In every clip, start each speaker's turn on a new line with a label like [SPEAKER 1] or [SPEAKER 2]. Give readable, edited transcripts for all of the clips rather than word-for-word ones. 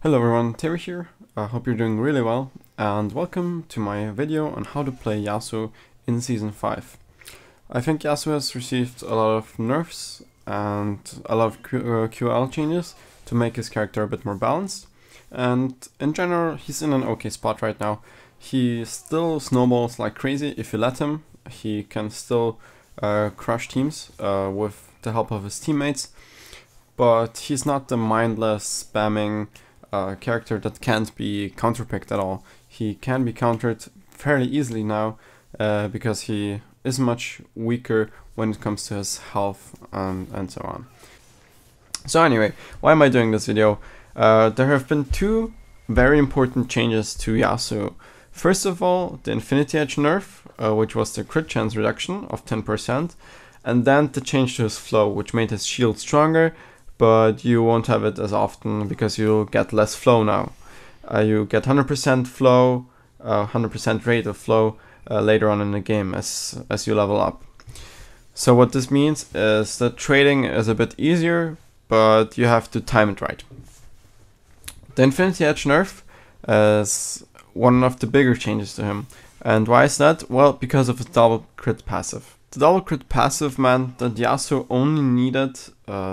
[SPEAKER 1] Hello everyone, Terry here. I hope you're doing really well, and welcome to my video on how to play Yasuo in Season 5. I think Yasuo has received a lot of nerfs and a lot of QL changes to make his character a bit more balanced, and in general he's in an okay spot right now. He still snowballs like crazy if you let him. He can still crush teams with the help of his teammates, but he's not the mindless spamming character that can't be counterpicked at all. He can be countered fairly easily now because he is much weaker when it comes to his health and so on. So anyway, why am I doing this video? There have been two very important changes to Yasuo. First of all, the Infinity Edge nerf, which was the crit chance reduction of 10%, and then the change to his flow, which made his shield stronger, but you won't have it as often because you'll get less flow now. You get 100% flow, 100% rate of flow later on in the game as you level up. So what this means is that trading is a bit easier, but you have to time it right. The Infinity Edge nerf is one of the bigger changes to him. And why is that? Well, because of the double crit passive. The double crit passive meant that Yasuo only needed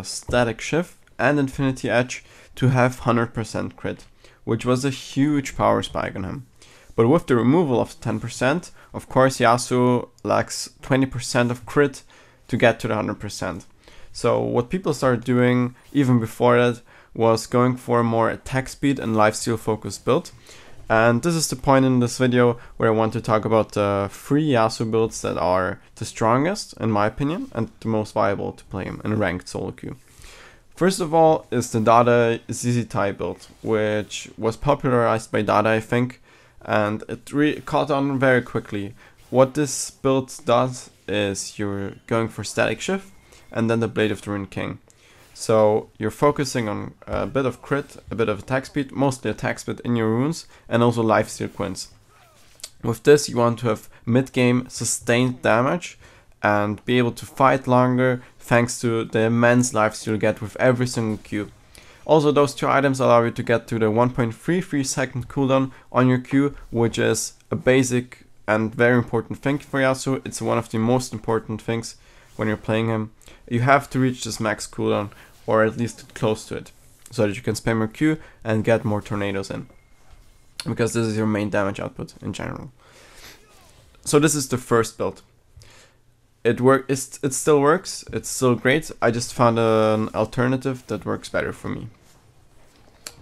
[SPEAKER 1] Static Shift and Infinity Edge to have 100% crit, which was a huge power spike on him. But with the removal of the 10%, of course Yasuo lacks 20% of crit to get to the 100%. So what people started doing even before that was going for a more attack speed and lifesteal focused build. And this is the point in this video where I want to talk about the 3 Yasuo builds that are the strongest, in my opinion, and the most viable to play him in a ranked solo queue. First of all is the Dada ZZ build, which was popularized by Dada, I think, and it really caught on very quickly. What this build does is you're going for Static Shift and then the Blade of the Ruined King. So you're focusing on a bit of crit, a bit of attack speed, mostly attack speed in your runes, and also lifesteal quints. With this you want to have mid-game sustained damage and be able to fight longer thanks to the immense lifesteal you get with every single Q. Also, those two items allow you to get to the 1.33 second cooldown on your Q, which is a basic and very important thing for Yasuo. It's one of the most important things when you're playing him. You have to reach this max cooldown, or at least close to it, so that you can spam your Q and get more tornadoes in, because this is your main damage output in general. So this is the first build. It still works, it's still great. I just found an alternative that works better for me.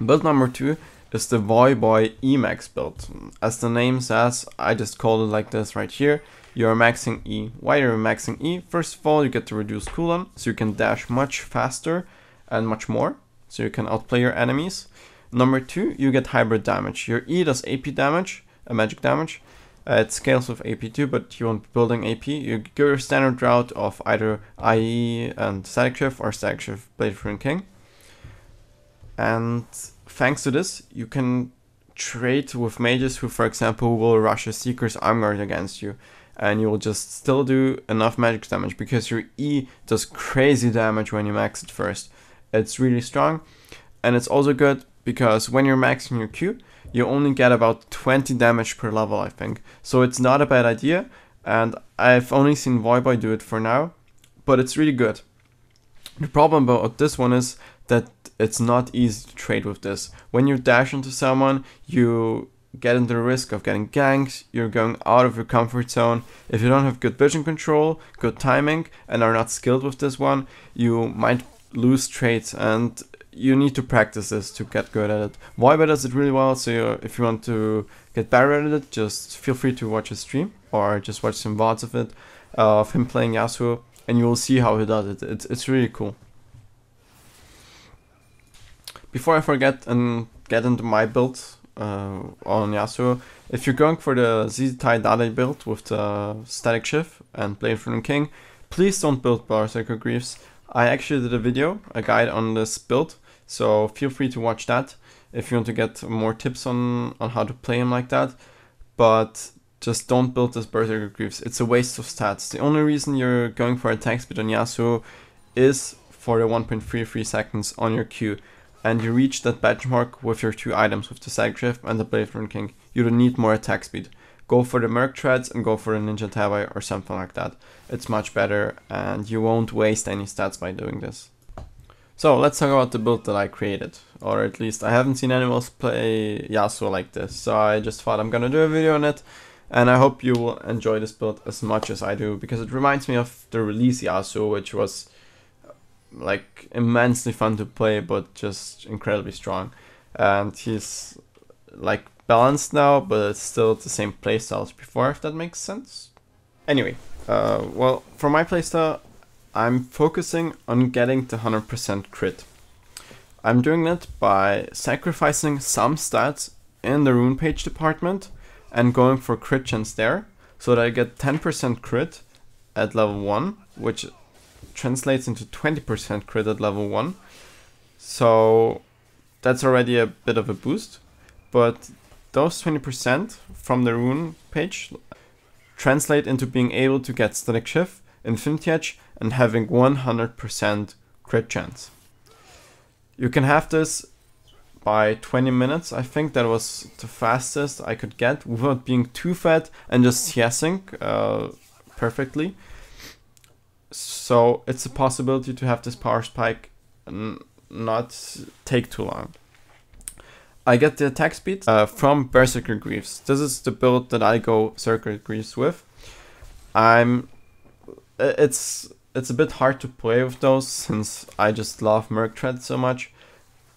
[SPEAKER 1] Build number 2 is the Voyboy Emax build. As the name says, I just called it like this right here. You're maxing E. Why are you maxing E? First of all, you get to reduce cooldown, so you can dash much faster and much more, so you can outplay your enemies. Number 2, you get hybrid damage. Your E does AP damage, magic damage. It scales with AP too, but you won't be building AP. You go your standard route of either IE and Static Shift or Static Shift Blade of the Ruined King. And thanks to this, you can trade with mages who, for example, will rush a Seeker's Arm Guard against you. And you will just still do enough magic damage because your E does crazy damage when you max it first. It's really strong, and it's also good because when you're maxing your Q, you only get about 20 damage per level, I think. So it's not a bad idea, and I've only seen Voyboy do it for now, but it's really good. The problem about this one is that it's not easy to trade with this. When you dash into someone, you get into the risk of getting ganked, you're going out of your comfort zone. If you don't have good vision control, good timing, and are not skilled with this one, you might lose trades, and you need to practice this to get good at it. Voyboy does it really well, so if you want to get better at it, just feel free to watch his stream, or just watch some VODs of it, of him playing Yasuo, and you will see how he does it. It's really cool. Before I forget and get into my build, on Yasuo, if you're going for the ZZ Dada build with the Static Shift and Blade of the Ruined King, please don't build Berserker Greaves. I actually did a video, a guide on this build, so feel free to watch that if you want to get more tips on how to play him like that. But just don't build this Berserker Greaves, it's a waste of stats. The only reason you're going for attack speed on Yasuo is for the 1.33 seconds on your Q. and you reach that benchmark with your 2 items, with the Static Shift and the Blade Rune King, you don't need more attack speed. Go for the Merc Treads and go for the Ninja Tabi or something like that. It's much better and you won't waste any stats by doing this. So let's talk about the build that I created, or at least I haven't seen anyone else play Yasuo like this, so I just thought I'm gonna do a video on it, and I hope you will enjoy this build as much as I do, because it reminds me of the release Yasuo, which was like immensely fun to play but just incredibly strong. And he's like balanced now, but it's still the same playstyle as before, if that makes sense. Anyway, well, for my playstyle, I'm focusing on getting the 100% crit. I'm doing it by sacrificing some stats in the rune page department and going for crit chance there, so that I get 10% crit at level 1, which translates into 20% crit at level 1. So that's already a bit of a boost, but those 20% from the rune page translate into being able to get Static Shift, Infinity Edge, and having 100% crit chance. You can have this by 20 minutes. I think that was the fastest I could get without being too fat and just CSing perfectly. So it's a possibility to have this power spike and not take too long. I get the attack speed from Berserker Greaves. This is the build that I go Berserker Greaves with. It's a bit hard to play with those since I just love Merc Tread so much,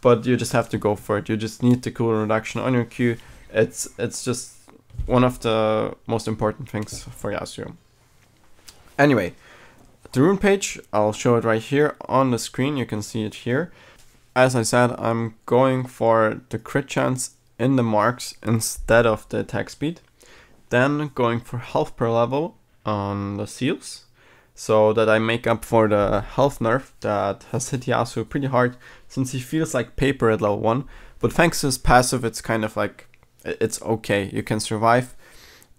[SPEAKER 1] but you just have to go for it. You just need the cooldown reduction on your Q. It's just one of the most important things for Yasuo. Anyway, the rune page, I'll show it right here on the screen. You can see it here. As I said, I'm going for the crit chance in the marks instead of the attack speed. Then going for health per level on the seals, so that I make up for the health nerf that has hit Yasuo pretty hard, since he feels like paper at level 1. But thanks to his passive, it's kind of like, it's okay, you can survive.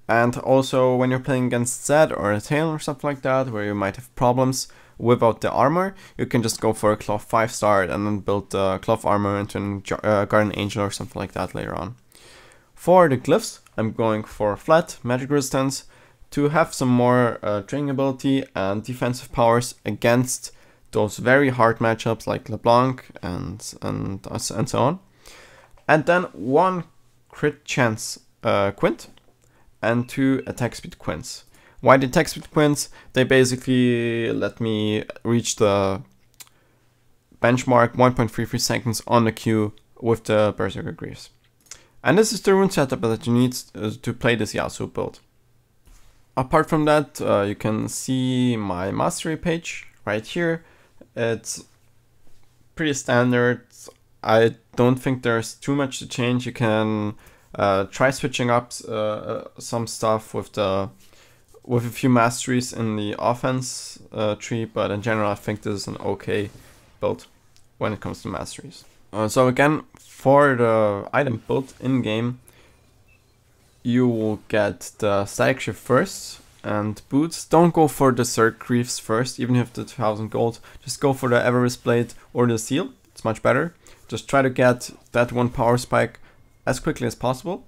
[SPEAKER 1] And also when you're playing against Zed or a Tail or something like that, where you might have problems without the armor, you can just go for a Cloth 5-star and then build the Cloth armor into a Guardian Angel or something like that later on. For the glyphs, I'm going for flat magic resistance to have some more training ability and defensive powers against those very hard matchups like LeBlanc and so on. And then 1 crit chance quint and 2 attack speed quints. Why the attack speed quints? They basically let me reach the benchmark 1.33 seconds on the Q with the Berserker Greaves. And this is the rune setup that you need to play this Yasuo build. Apart from that, you can see my mastery page right here. It's pretty standard. I don't think there's too much to change. You can try switching up some stuff with a few masteries in the offense tree, but in general I think this is an okay build when it comes to masteries. So again, for the item build in game, you will get the Static Shift first and boots. Don't go for the Berserker Greaves first, even if the 2000 gold. Just go for the Everest Blade or the Seal. It's much better. Just try to get that 1 power spike as quickly as possible.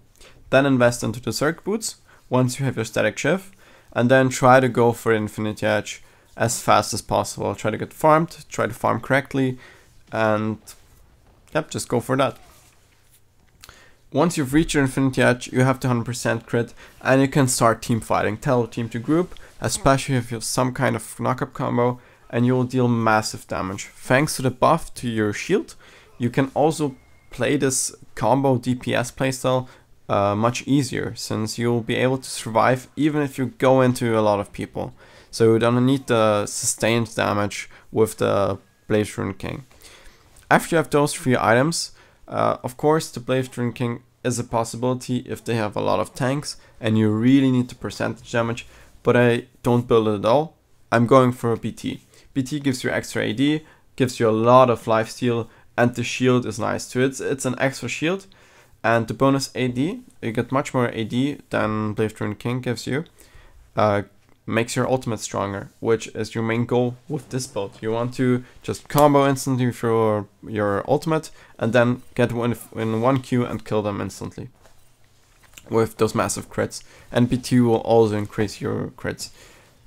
[SPEAKER 1] Then invest into the Berserk boots once you have your Static Shift. And then try to go for Infinity Edge as fast as possible. Try to get farmed, try to farm correctly, and yep, just go for that. Once you've reached your Infinity Edge, you have the 100% crit, and you can start team fighting. Tell a team to group, especially if you have some kind of knockup combo, and you will deal massive damage. Thanks to the buff to your shield, you can also play this combo DPS playstyle much easier, since you'll be able to survive even if you go into a lot of people. So you don't need the sustained damage with the Blade Rune King. After you have those 3 items, of course the Blade Rune King is a possibility if they have a lot of tanks and you really need the percentage damage, but I don't build it at all. I'm going for a BT. BT gives you extra AD, gives you a lot of lifesteal, and the shield is nice too. It's an extra shield, and the bonus AD, you get much more AD than Blade Rune King gives you. makes your ultimate stronger, which is your main goal with this build. You want to just combo instantly through your ultimate and then get one in 1Q and kill them instantly with those massive crits. And B2 will also increase your crits.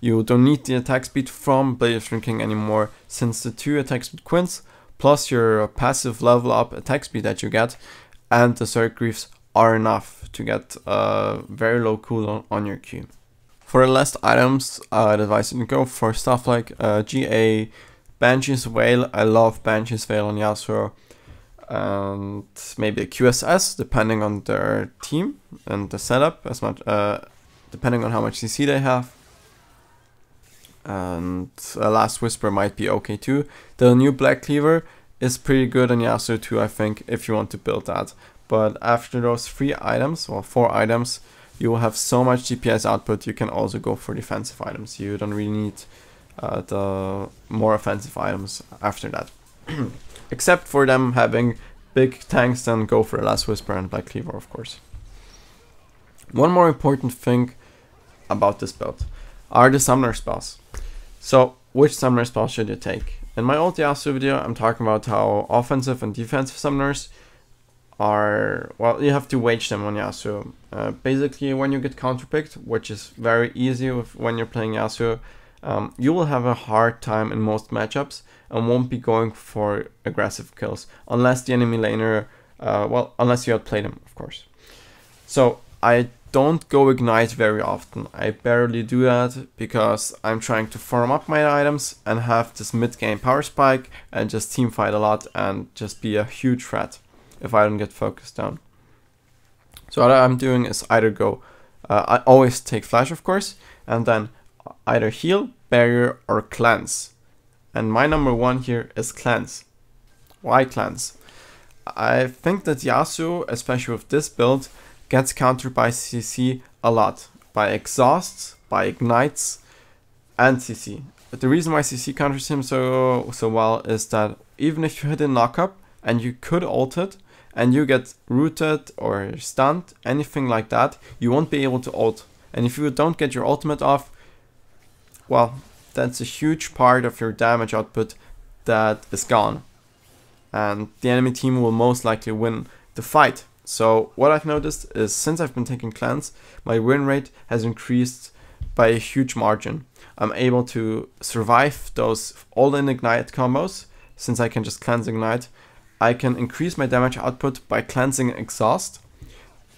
[SPEAKER 1] You don't need the attack speed from Blade of Shrinking anymore, since the 2 attack speed quints plus your passive level up attack speed that you get and the Zerg Griefs are enough to get a very low cooldown on your Q. For the last items, I'd advise you to go for stuff like GA, Banshee's Veil. I love Banshee's Veil on Yasuo. And maybe a QSS, depending on their team and the setup, as much depending on how much CC they have. And a Last Whisper might be okay too. The new Black Cleaver is pretty good on Yasuo too, I think, if you want to build that. But after those 3 items, or 4 items, you will have so much DPS output, you can also go for defensive items. You don't really need the more offensive items after that. Except for them having big tanks, then go for the Last Whisper and Black Cleaver, of course. One more important thing about this build are the summoner spells. So, which summoner spell should you take? In my old Yasuo video, I'm talking about how offensive and defensive summoners are, well, you have to wage them on Yasuo. Basically, when you get counterpicked, which is very easy when you're playing Yasuo, you will have a hard time in most matchups and won't be going for aggressive kills unless the enemy laner, well, unless you outplay them, of course. So I don't go Ignite very often. I barely do that because I'm trying to farm up my items and have this mid-game power spike and just team fight a lot and just be a huge threat if I don't get focused down. So what I'm doing is either go, I always take Flash, of course, and then either heal, barrier, or cleanse. And my number 1 here is cleanse. Why cleanse? I think that Yasuo, especially with this build, gets countered by CC a lot. By exhausts, by ignites, and CC. But the reason why CC counters him so well is that even if you hit a knockup and you could ult it, and you get rooted or stunned, anything like that, you won't be able to ult. And if you don't get your ultimate off, well, that's a huge part of your damage output that is gone. And the enemy team will most likely win the fight. So what I've noticed is since I've been taking cleanse, my win rate has increased by a huge margin. I'm able to survive those all-in ignite combos since I can just cleanse ignite. I can increase my damage output by cleansing exhaust,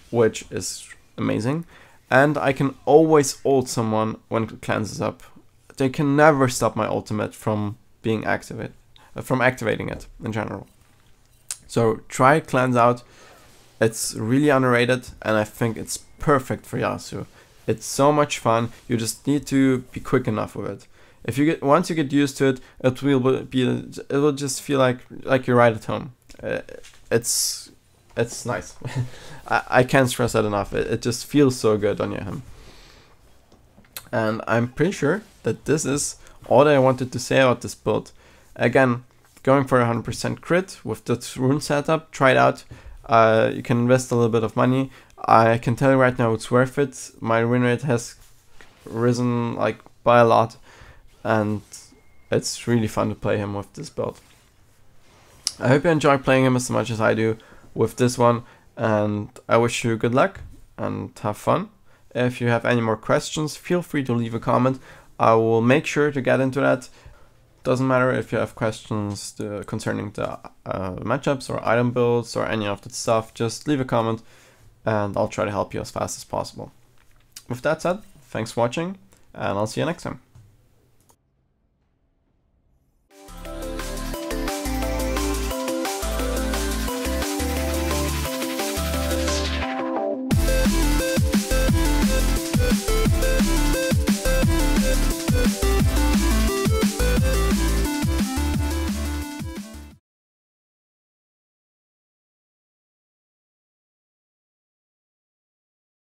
[SPEAKER 1] which is amazing. And I can always ult someone when it cleanses up. They can never stop my ultimate from being activating it in general. So try Cleanse out. It's really underrated and I think it's perfect for Yasuo. It's so much fun. You just need to be quick enough with it. If you once you get used to it, it will just feel like you're right at home. It's nice. I can't stress that enough. It just feels so good on him. And I'm pretty sure that this is all that I wanted to say about this build. Again, going for 100% crit with the rune setup, try it out. You can invest a little bit of money. I can tell you right now it's worth it. My win rate has risen by a lot. And it's really fun to play him with this build. I hope you enjoy playing him as much as I do with this one. And I wish you good luck and have fun. If you have any more questions, feel free to leave a comment. I will make sure to get into that. Doesn't matter if you have questions concerning the matchups or item builds or any of that stuff, just leave a comment and I'll try to help you as fast as possible. With that said, thanks for watching and I'll see you next time.